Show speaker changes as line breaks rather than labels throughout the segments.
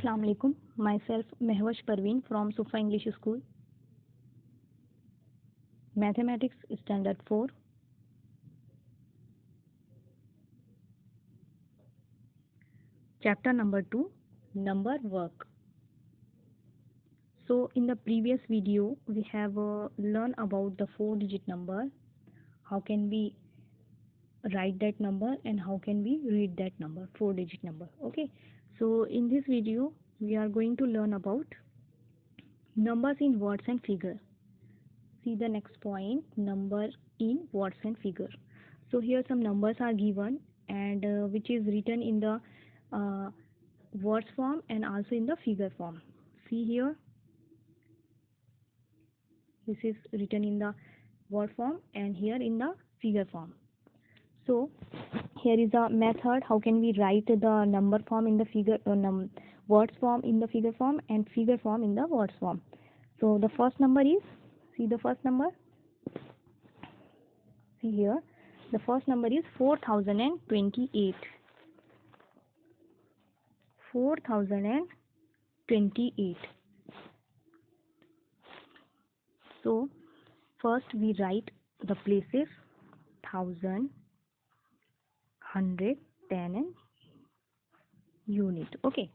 Assalamu alaikum. Myself Mehwash Parveen from Sufa English School. Mathematics Standard 4. Chapter number 2, Number Work. So in the previous video we have learned about the 4-digit number. How can we write that number and how can we read that number, 4-digit number. Okay. So in this video we are going to learn about numbers in words and figure. See the next point, number in words and figure. So here some numbers are given and which is written in the words form and also in the figure form. See here, this is written in the word form and here in the figure form. So here is a method how can we write the number form in the figure words form in the figure form and figure form in the words form. So the first number is, see the first number, see here, the first number is 4028. 4028. So first we write the places 1000, 100, 10 and unit. Okay.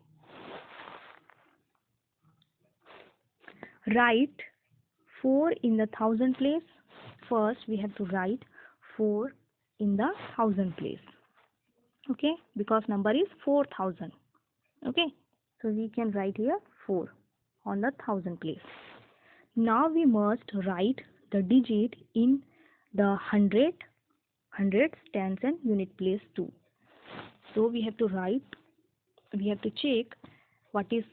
Write 4 in the 1000 place. First we have to write 4 in the 1000 place. Okay, because number is 4000. Okay, so we can write here 4 on the 1000 place. Now we must write the digit in the hundreds, tens and unit place too. So we have to write, we have to check what is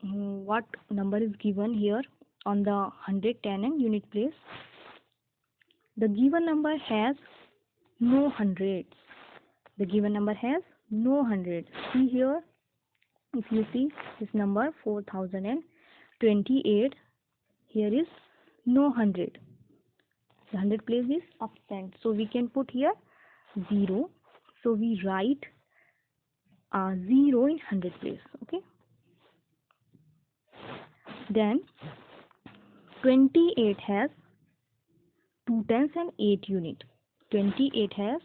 what number is given here on the 100, 10 and unit place. The given number has no hundreds. The given number has no hundreds. See here, if you see this number 4028, here is no hundred. The 100 place is absent. So we can put here 0. So we write 0 in 100 place. Okay. Then 28 has 2 tens and 8 unit. 28 has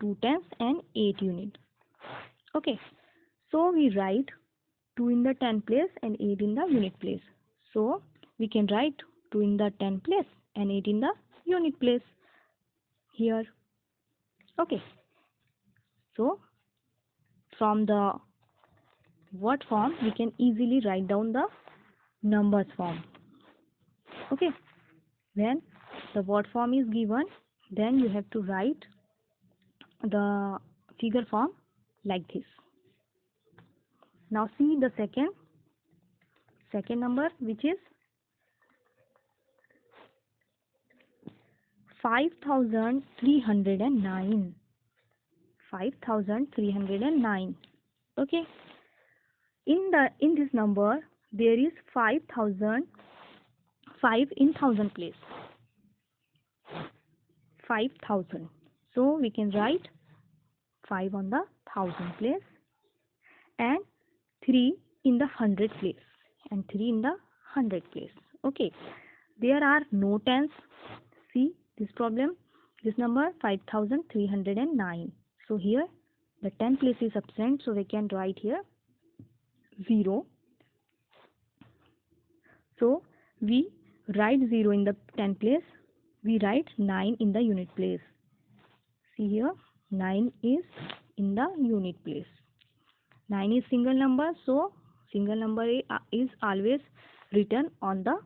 2 tens and 8 unit. Okay. So we write 2 in the 10 place and 8 in the unit place. So we can write 2 in the 10 place and 8 in the unit place here. Okay. So from the word form we can easily write down the numbers form. Okay. When the word form is given, then you have to write the figure form like this. Now see the second number, which is 5309. 5309. Okay. In this number there is 5000, 5 in 1000 place. 5000. So we can write 5 on the 1000 place and 3 in the 100 place and 3 in the 100 place. Okay. There are no tens. See this problem, this number 5309. So here the 10 place is absent, so we can write here 0. So we write 0 in the 10 place, we write 9 in the unit place. See here, 9 is in the unit place. 9 is single number, so single number is always written on the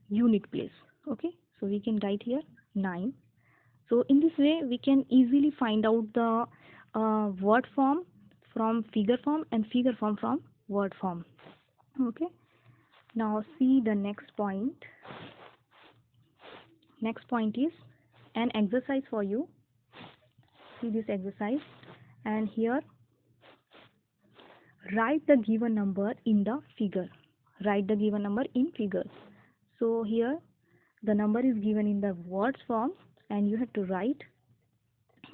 unit place. Okay, so we can write here 9. So in this way we can easily find out the word form from figure form and figure form from word form. Okay, now see the next point. Next point is an exercise for you. See this exercise, and here write the given number in the figure. Write the given number in figures. So here the number is given in the words form and you have to write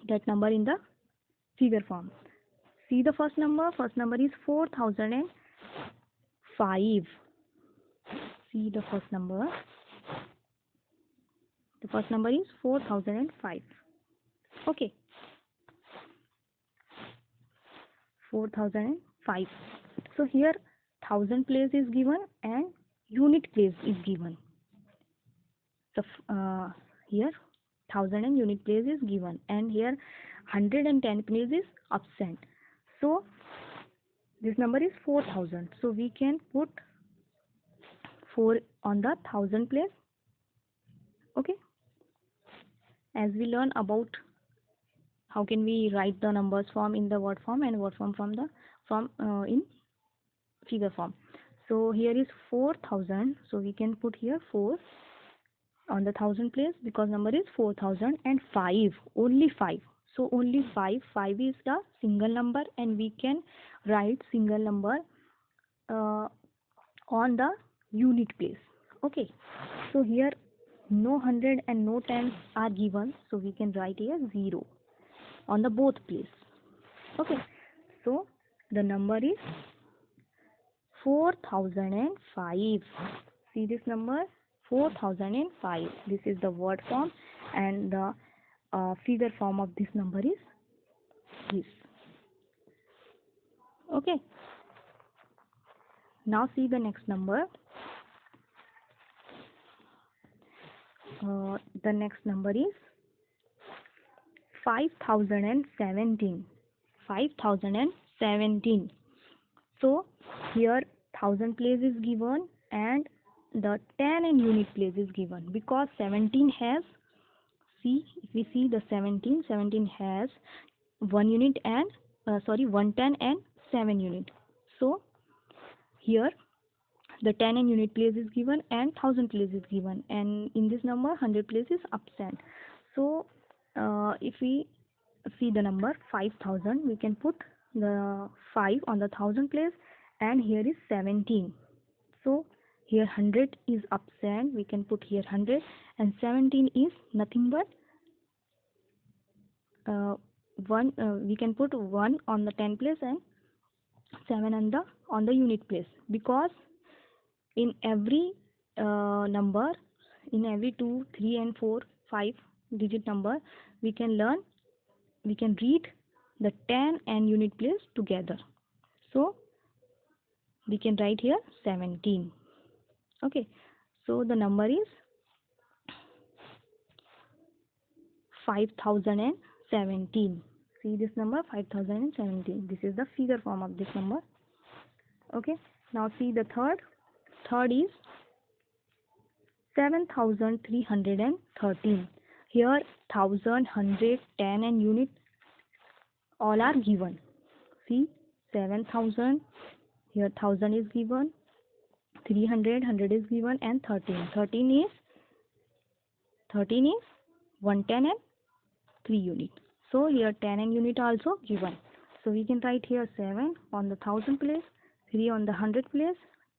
that number in the figure form. See the first number. First number is 4005. See the first number. The first number is 4005. Okay. 4005. So here thousand place is given and unit place is given. So here thousand and unit place is given, and here 110 place is absent. So this number is 4000. So we can put 4 on the thousand place. Okay. As we learn about how can we write the numbers form in the word form and word form from the in figure form. So here is 4000. So we can put here 4 on the thousand place because number is 4005. Only 5. So only 5. 5 is the single number, and we can write single number on the unit place. Okay. So here no 100 and no 10 are given. So we can write here 0 on the both place. Okay. So the number is 4005. See this number 4005. This is the word form, and the figure form of this number is this. Okay. Now see the next number. The next number is 5017. 5017. So here thousand place is given and the 10 and unit place is given because 17 has, see, if we see the 17 has 1 unit and 110 and 7 unit. So here the 10 and unit place is given and 1000 place is given, and in this number 100 place is absent. So if we see the number 5000, we can put the 5 on the 1000 place, and here is 17. So here 100 is absent, we can put here 100, and 17 is nothing but 1. We can put 1 on the 10 place and 7 on the unit place, because in every number, in every 2, 3 and 4, 5 digit number, we can read the 10 and unit place together. So we can write here 17. Okay. So the number is 5017. See this number 5017. This is the figure form of this number. Okay. Now see the third. Third is 7313. Here 1000, 100, 10 and unit all are given. See 7000, here 1000 is given, 300, 100 is given, and 13. 13 is 110 and 3 unit. So here 10 and unit also given. So we can write here 7 on the 1000 place, 3 on the 100 place,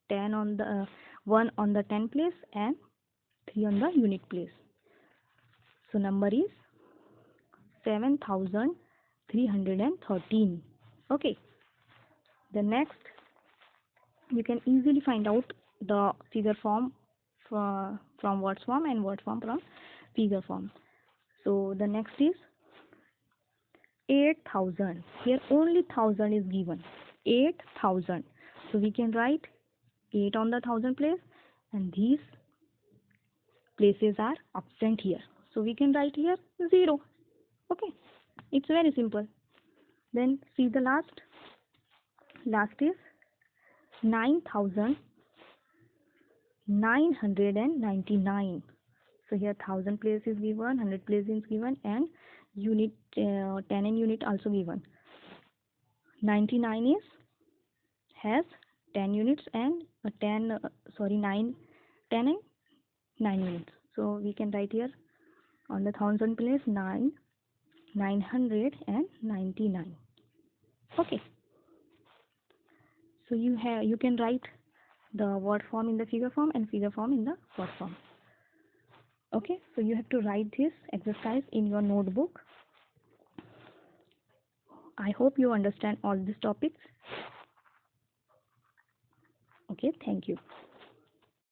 10 on the 1 on the 10 place, and 3 on the unit place. So number is 7313. Okay. The next, you can easily find out the figure form from words form and word form from figure form. So the next is 8000. Here only 1000 is given. 8000. So we can write 8 on the 1000 place, and these places are absent here. So we can write here 0. Okay. It's very simple. Then see the last. Last is 9999. So here 1000 place is given, 100 place is given, and unit 10 and unit also given. 99 has 10 units and 10 and 9 units. So we can write here on the 1000 place 999. Okay. So you can write the word form in the figure form and figure form in the word form. Okay. So you have to write this exercise in your notebook. I hope you understand all these topics. Okay, thank you.